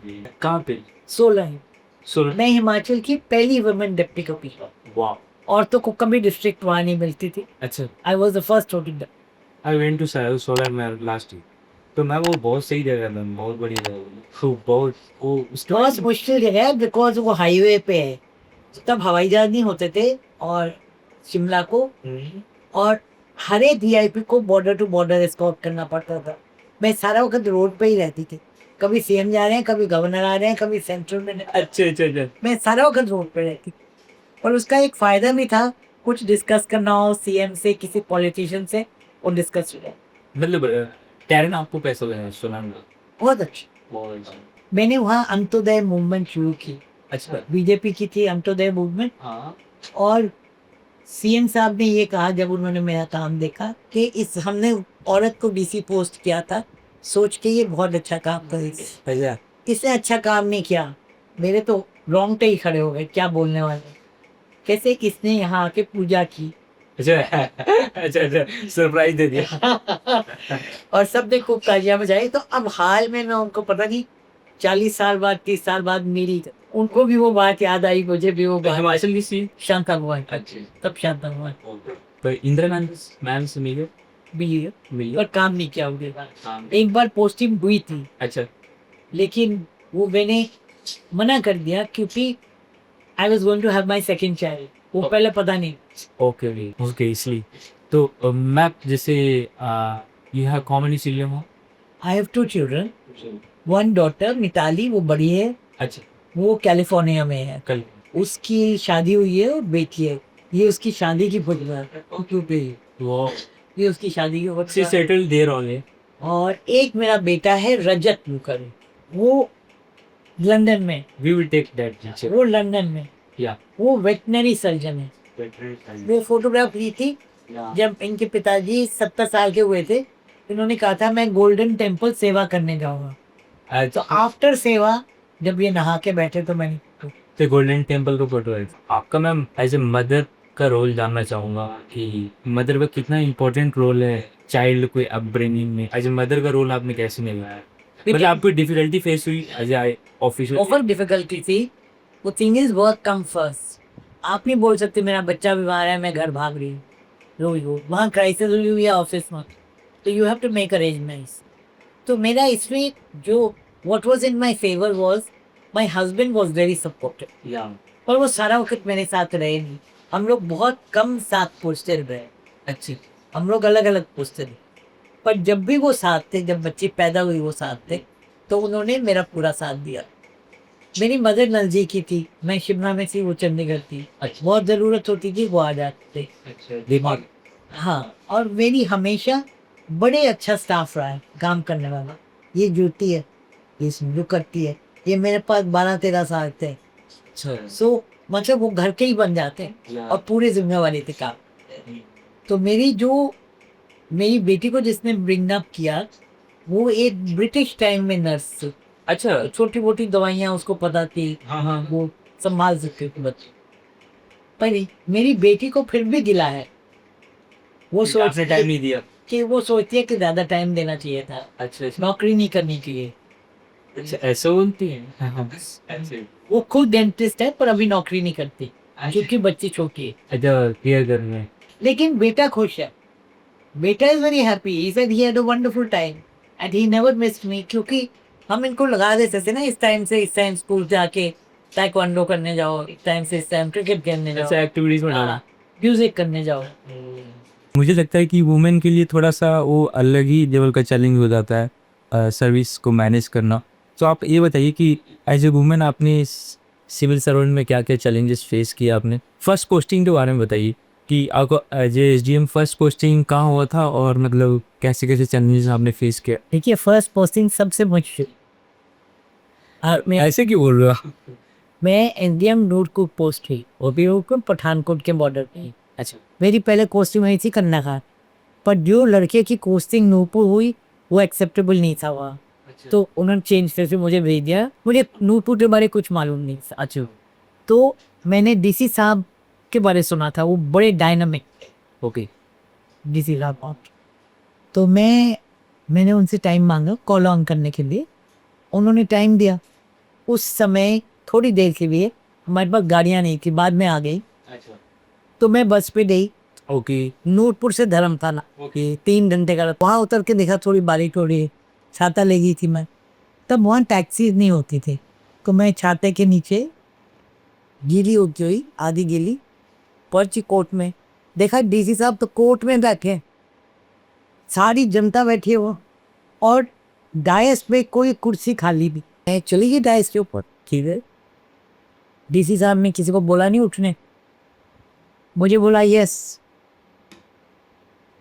कहाँ पे? 16 है। सोलन? मैं हिमाचल की पहली वुमेन डिप्टी कमिश्नर। वाह। औरतों को कभी डिस्ट्रिक्ट वहाँ नहीं मिलती थी। अच्छा। I was the first women. I went to Solan में लास्ट ईयर। तो मैं वो बहुत सही जगह है मैम, बहुत बढ़िया जगह है। खूब बहुत वो उसके बहुत बाद मुश्किल जगह है बिकॉज वो हाईवे पे है। तब हवाई जहाज नहीं होते थे और शिमला को और हर एक वीआईपी को बॉर्डर टू बॉर्डर एस्कॉर्ट करना पड़ता था। मैं सारा वक्त रोड पे ही रहती थी। कभी सीएम जा रहे हैं, कभी गवर्नर आ रहे हैं, कभी सेंट्रल में। अच्छा अच्छा अच्छा। मैं सारा वक्त रोड पे रहती थी। और उसका एक फायदा भी था, कुछ डिस्कस करना हो सीएम से, किसी पॉलिटिशियन से, वो डिस्कस हो जाए। मतलब टैरन आपको पैसा देना है सोलन में? बहुत अच्छा। बहुत अच्छा। मैंने वहाँ अंत्योदय मूवमेंट शुरू की। अच्छा। बीजेपी की थी अंत्योदय मूवमेंट। हाँ। और सीएम साहब ने ये कहा जब उन्होंने मेरा काम देखा कि इस हमने औरत को डीसी पोस्ट किया था, सोच के ये बहुत अच्छा काम करेगी। अच्छा इसने अच्छा काम नहीं किया। मेरे तो रोंगटे ही खड़े हो गए, क्या बोलने वाले। कैसे इसने यहाँ आके पूजा की। अच्छा। अच्छा अच्छा, सरप्राइज दे दिया। और सबने खूब तालियां बजाई। तो अब हाल में मैं उनको पता नहीं 40 साल बाद 30 साल बाद मिली, उनको भी वो बात याद आई, मुझे भी वो बात। हिमाचल की सी। शांता हुआ है। अच्छा। तब शांता हुआ है। तो इंदिरा मैम मैम से मिले? मिली है, मिले। पर काम नहीं किया उन्होंने। हाँ। एक बार पोस्टिंग हुई थी, अच्छा। लेकिन वो मैंने मना कर दिया क्योंकि I was going to have my second child. वो पहले पता नहीं। ओके ओके, इसलिए। तो मैम जैसे यू हैव कॉमन चिल्ड्रन हो? I have 2 children. One daughter Mitali, वो बड़ी है। अच्छा। वो कैलिफोर्निया में है। कल। उसकी शादी हुई है और बेटी है। ये उसकी शादी की फोटो है। ओके। वो ये उसकी शादी की शी फोटो है। Settle there only? और एक मेरा बेटा है रजत मुखर्जी, वो लंदन में। We will take that picture. वो लंदन में, या वो वेटनरी सर्जन है। वो फोटोग्राफ ली थी जब इनके पिताजी 70 साल के हुए थे। इन्होंने कहा था मैं गोल्डन टेम्पल सेवा करने जाऊंगा। तो आफ्टर सेवा जब ये नहा के बैठे तो मैंने तो गोल्डन टेम्पल का फोटो है आपका। मैम एज ए मदर का रोल जानना चाहूंगा कि मदर का कितना इम्पोर्टेंट रोल है चाइल्ड को अपब्रिंगिंग में। एज ए मदर का रोल आपने कैसे निभाया? मतलब आपको डिफिकल्टी फेस हुई एज ए ऑफिसर? बहुत डिफिकल्टी थी। वो thing is work come first. आप नहीं बोल सकते मेरा बच्चा बीमार है मैं घर भाग रही हूँ। रो वहाँ क्राइसिस हुई हुई है ऑफिस में, तो you have to make arrangements. तो मेरा इसमें जो what was in my favour was my husband was very supportive. Yeah. पर वो सारा वक्त मेरे साथ रहे नहीं। हम लोग बहुत कम साथ पूछते रहे। अच्छी। हम लोग अलग अलग पूछते थे। पर जब भी वो साथ थे, जब बच्ची पैदा हुई वो साथ थे, तो उन्होंने मेरा पूरा साथ दिया। मेरी मदर नजदीकी थी, मैं शिमला में थी, वो चंडीगढ़ थी। अच्छा। बहुत जरूरत होती थी वो आ जाते थे। अच्छा दिमाग। हाँ, और मेरी हमेशा बड़े अच्छा स्टाफ रहा है काम करने वाला। ये ज्योति है, ये सिंधु करती है, ये मेरे पास 12-13 साल थे। अच्छा। सो मतलब वो घर के ही बन जाते हैं और पूरे जिम्मेवारी थे काम। तो मेरी बेटी को जिसने ब्रिंग अप किया, वो एक ब्रिटिश टाइम में नर्स थी। अच्छा। छोटी मोटी दवाइयाँ उसको पता थी। हाँ हाँ। वो संभाल सकती थी बच्चे। पर मेरी बेटी को फिर भी गिला है। वो आपने टाइम नहीं दिया? कि वो सोचती है कि ज्यादा टाइम देना चाहिए था, अच्छा अच्छा। नौकरी नहीं करनी चाहिए। अच्छा ऐसा बोलती है? हाँ हाँ। अच्छा। वो खुद डेंटिस्ट है पर अभी नौकरी नहीं करती क्योंकि बच्ची छोटी है। अच्छा केयर करना है। लेकिन बेटा खुश है। बेटा is very happy, he said he had a wonderful time and he never missed मी। क्योंकि हम इनको लगा देते थे ना, इस टाइम से इस टाइम स्कूल जाके ताइक्वांडो करने जाओ, इस टाइम से इस टाइम क्रिकेट खेलने जाओ, अच्छा एक्टिविटीज में डाला। हाँ, म्यूजिक करने जाओ। मुझे लगता है कि वुमेन के लिए थोड़ा सा वो अलग ही लेवल का चैलेंज हो जाता है सर्विस को मैनेज करना। तो आप ये बताइए कि एज ए वुमेन आपने सिविल सर्वेंट में क्या क्या चैलेंजेस फेस किया आपने? फर्स्ट पोस्टिंग के बारे में बताइए कि आपको as a SDM first posting कहाँ हुआ था और मतलब कैसे कैसे चैलेंजेस आपने फेस किया? देखिए, फर्स्ट पोस्टिंग सबसे मुश्किल। मैं ऐसे क्यों बोल रहे हो? मैं एसडीएम नूरपुर पोस्ट थी, वो भी बिल्कुल पठानकोट के बॉर्डर पे। अच्छा। मेरी पहले पोस्टिंग हुई थी कन्नाघाट। पर जो लड़के की पोस्टिंग नूरपुर हुई, वो एक्सेप्टेबल नहीं था वहाँ। तो उन्होंने चेंज करके मुझे भेज दिया। मुझे नूरपुर के बारे में कुछ मालूम नहीं था। अच्छा। तो मैंने डीसी साहब के बारे में सुना था, वो बड़े डायनामिक ओके। डीसी साहब। तो मैंने उनसे टाइम मांगा कॉल ऑन करने के लिए। उन्होंने टाइम दिया। उस समय थोड़ी देर के लिए हमारे पास गाड़ियाँ नहीं थी, बाद में आ गई, अच्छा तो मैं बस पे गई ओके नूरपुर से धर्मशाला। ओके 3 घंटे का वहाँ उतर के देखा थोड़ी बारिश हो रही है, छाता ले गई थी मैं, तब वहाँ टैक्सी नहीं होती थी, तो मैं छाते के नीचे गीली होती हुई आधी गीली पर्ची कोर्ट में देखा, डीसी साहब तो कोर्ट में बैठे, सारी जनता बैठी है वो, और डायस पे कोई कुर्सी खाली भी। मैं चली गई डायस के ऊपर, ठीक है, डीसी साहब ने किसी को बोला नहीं उठने, मुझे बोला यस।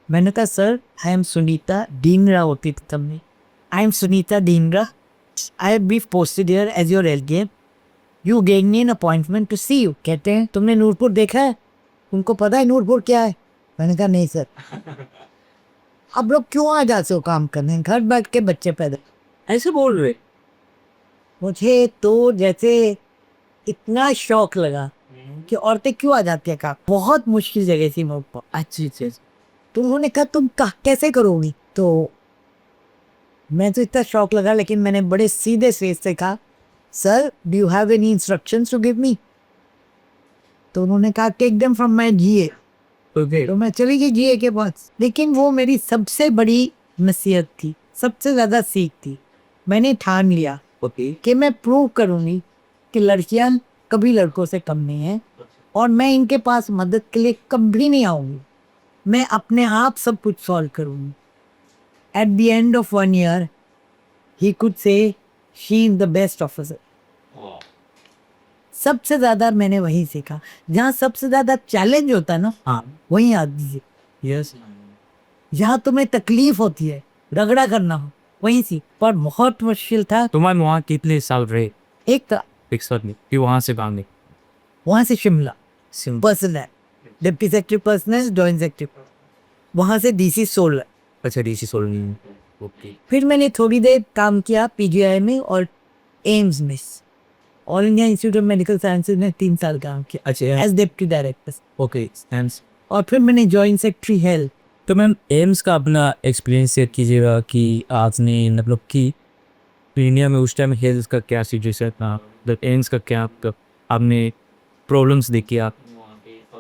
मैंने कहा sir I am Sunita Dinra होती थी तब में, I am Sunita Dinra, I have been posted here as your LGM, you gave me an appointment to see you. कहते हैं तुमने नूरपुर देखा है, तुमको पता है नूरपुर क्या है? मैंने कहा नहीं सर। अब लोग क्यों आ जाते हो काम करने, घर बैठ के बच्चे पैदा, ऐसे बोल रहे मुझे तो जैसे इतना शौक लगा कि औरतें क्यों आ जाती है काम, बहुत मुश्किल जगह थी मेरे ऊपर। अच्छी अच्छी तो उन्होंने कहा तुम कैसे करोगी, तो मैं तो इतना शौक लगा, लेकिन मैंने बड़े सीधे से कहा sir do you have any instructions to give me, तो उन्होंने कहा take them from my GA, okay तो मैं चली गई जीए के पास। लेकिन वो मेरी सबसे बड़ी नसीहत थी, सबसे ज्यादा सीख थी। मैंने ठान लिया ओके कि मैं प्रूव करूंगी कि लड़कियां कभी लड़कों से कम नहीं है, और मैं इनके पास मदद के लिए कभी नहीं आऊंगी, मैं अपने आप सब कुछ सॉल्व करूंगी। At the end of 1 year he could say she is the best officer. सबसे ज्यादा मैंने वही सीखा, जहाँ सबसे ज्यादा चैलेंज होता है ना, हाँ वहीं आती है। यस जहाँ तुम्हें तकलीफ होती है, रगड़ा करना हो, वहीं सी, पर बहुत मुश्किल था। तुम्हारे वहाँ कितने साल रहे? एक था एक साल में फिर वहाँ से भागने वहां से शिमला पर्सन है, डिप्टी सेक्रेटरी पर्सन है, जॉइंट सेक्रेटरी, वहां से डीसी 16। अच्छा डीसी सोलनी ओके फिर मैंने थोड़ी देर काम किया पीजीआई में और एम्स में, All India Institute of Medical Sciences में 3 साल काम किया अच्छा as deputy director, okay AIIMS और फिर मैंने जॉइंट सेक्रेटरी हेल्थ। तो मैम एम्स का अपना एक्सपीरियंस शेयर कीजिएगा कि आपने मतलब कि इंडिया में उस टाइम हेल्थ का क्या सिचुएशन था, मतलब एम्स का क्या आपने प्रॉब्लम्स देखी आप?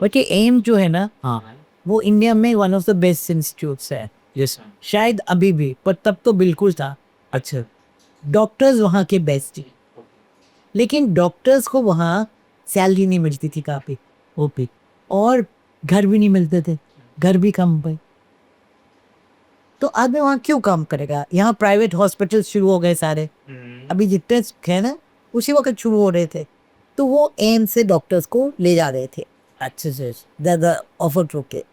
बट ये एम्स जो है ना, हाँ वो इंडिया में one of the best institutes है, यस शायद अभी भी, पर तब तो बिल्कुल था। अच्छा डॉक्टर्स वहाँ के बेस्ट थी, लेकिन डॉक्टर्स को वहाँ सैलरी नहीं मिलती थी काफ़ी, ओके और घर भी नहीं मिलते थे, घर भी कम पे, तो आदमी वहाँ क्यों काम करेगा। यहाँ प्राइवेट हॉस्पिटल शुरू हो गए सारे, अभी जितने है ना उसी वक्त शुरू हो रहे थे, तो वो एम्स से डॉक्टर्स को ले जा रहे थे अच्छे से ज़्यादा ऑफर रोके।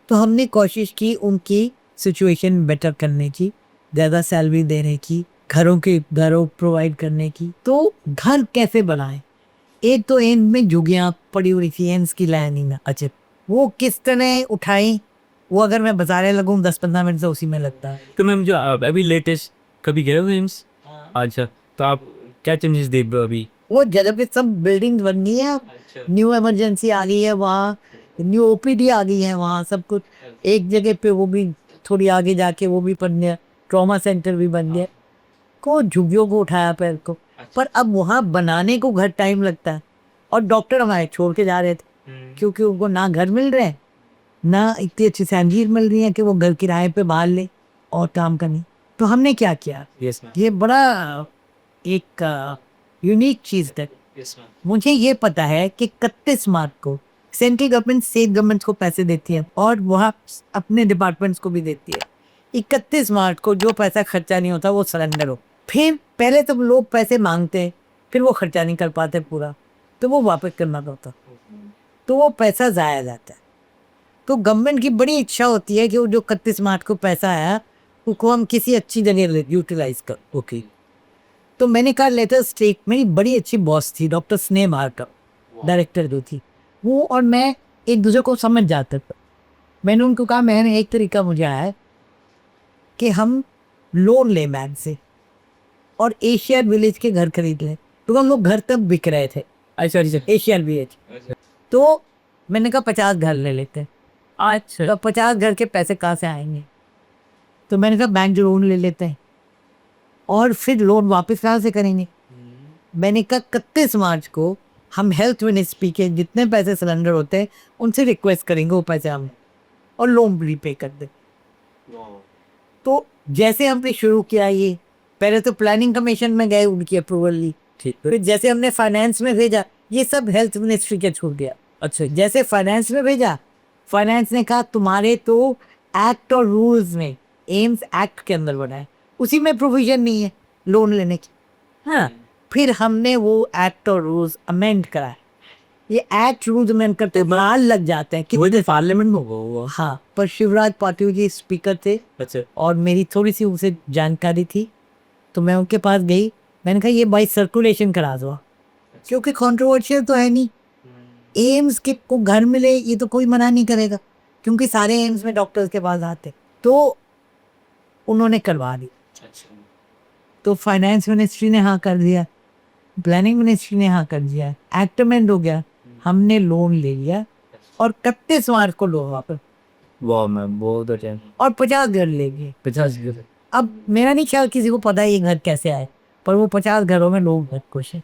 तो हमने कोशिश की उनकी सिचुएशन बेटर करने की, ज़्यादा सैलरी देने की, घरों प्रोवाइड करने की। तो घर कैसे बनाएं, एक तो एम्स में झुग्गियाँ पड़ी हुई थी एम्स की लाइनिंग में, अच्छा वो किस तरह उठाई, वो अगर मैं बताने लगूँ 10-15 मिनट से उसी में लगता है। तो मैम जो अभी लेटेस्ट कभी गए हो एम्स? अच्छा तो आप क्या चेंजेस देख रहे हो अभी? वो जगह पे सब बिल्डिंग बन गई है, न्यू इमरजेंसी आ गई है वहाँ, न्यू ओपीडी आ गई है वहाँ, सब कुछ एक जगह पे, वो भी थोड़ी आगे जाके वो भी बन गया, ट्रॉमा सेंटर भी बन गया। को झुग्गियों को उठाया पैर को, पर अब वहाँ बनाने को घर टाइम लगता है, और डॉक्टर हमारे छोड़ के जा रहे थे क्योंकि उनको ना घर मिल रहे हैं, ना इतनी अच्छी सैलरी मिल रही है कि वो घर किराए पे बाहर ले और काम करनी। तो हमने क्या किया, यस मैम ये बड़ा एक यूनिक चीज़ है। यस मैम मुझे ये पता है कि 31 मार्च को सेंट्रल गवर्नमेंट स्टेट गवर्नमेंट को पैसे देती है, और वहाँ अपने डिपार्टमेंट्स को भी देती है। 31 मार्च को जो पैसा खर्चा नहीं होता वो सरेंडर हो, फिर पहले तो लोग पैसे मांगते हैं, फिर वो खर्चा नहीं कर पाते पूरा, तो वो वापस करना पड़ता, तो वो पैसा ज़ाया जाता है। तो गवर्नमेंट की बड़ी इच्छा होती है कि वो जो 31 मार्च को पैसा आया उसको हम किसी अच्छी जगह यूटिलाइज कर। ओके तो मैंने कहा लेटर स्टेट, मेरी बड़ी अच्छी बॉस थी डॉक्टर स्नेह मार्कर, डायरेक्टर जो थी, वो और मैं एक दूसरे को समझ जाते थे। मैंने उनको कहा मैंने एक तरीका मुझे आया है कि हम लोन ले बैंक से और एशिया विलेज के घर खरीद लें, तो हम लोग घर तक बिक रहे थे अच्छा अच्छा एशिया विलेज। तो मैंने कहा 50 घर ले लेते हैं, अच्छा तो 50 घर के पैसे कहाँ से आएंगे, तो मैंने कहा बैंक लोन ले लेते हैं, और फिर लोन वापस कहाँ से करेंगे, मैंने कहा 31 मार्च को हम हेल्थ मिनिस्ट्री के जितने पैसे सिलेंडर होते हैं उनसे रिक्वेस्ट करेंगे वो पैसे हम और लोन रीपे कर दे। तो जैसे हमने शुरू किया ये, पहले तो प्लानिंग कमीशन में गए, उनकी अप्रूवल ली, ठीक है। फिर जैसे हमने फाइनेंस में भेजा, ये सब हेल्थ मिनिस्ट्री के छूट गया। अच्छा जैसे फाइनेंस में भेजा, फाइनेंस ने कहा तुम्हारे तो एक्ट और रूल्स में, एम्स एक्ट के अंदर बना है, उसी में प्रोविजन नहीं है लोन लेने की। हाँ, फिर हमने वो एक्ट और रूल्स अमेंड करा। ये एक्ट रूल्स अमेंड करते साल लग जाते हैं कि वो तो पार्लियामेंट में होगा। हाँ, पर शिवराज पाटिल जी स्पीकर थे अच्छा और मेरी थोड़ी सी उनसे जानकारी थी, तो मैं उनके पास गई। मैंने कहा ये बाई सर्कुलेशन करा दो, क्योंकि कंट्रोवर्शियल तो है नहीं, एम्स के को घर मिले ये तो कोई मना नहीं करेगा, क्योंकि सारे एम्स में डॉक्टर्स के पास आते, तो उन्होंने करवा दी। तो फाइनेंस मिनिस्ट्री ने हाँ कर दिया, प्लानिंग मिनिस्ट्री ने हाँ कर दिया, एक्ट अमेंड हो गया, हमने लोन ले लिया और 31 मार्च को लोन वापस, वाह मैम बहुत अच्छा। और 50 घर ले गए। 50 अब मेरा नहीं ख्याल किसी को पता है ये घर कैसे आए, पर वो 50 घरों में लोग बहुत खुश हैं।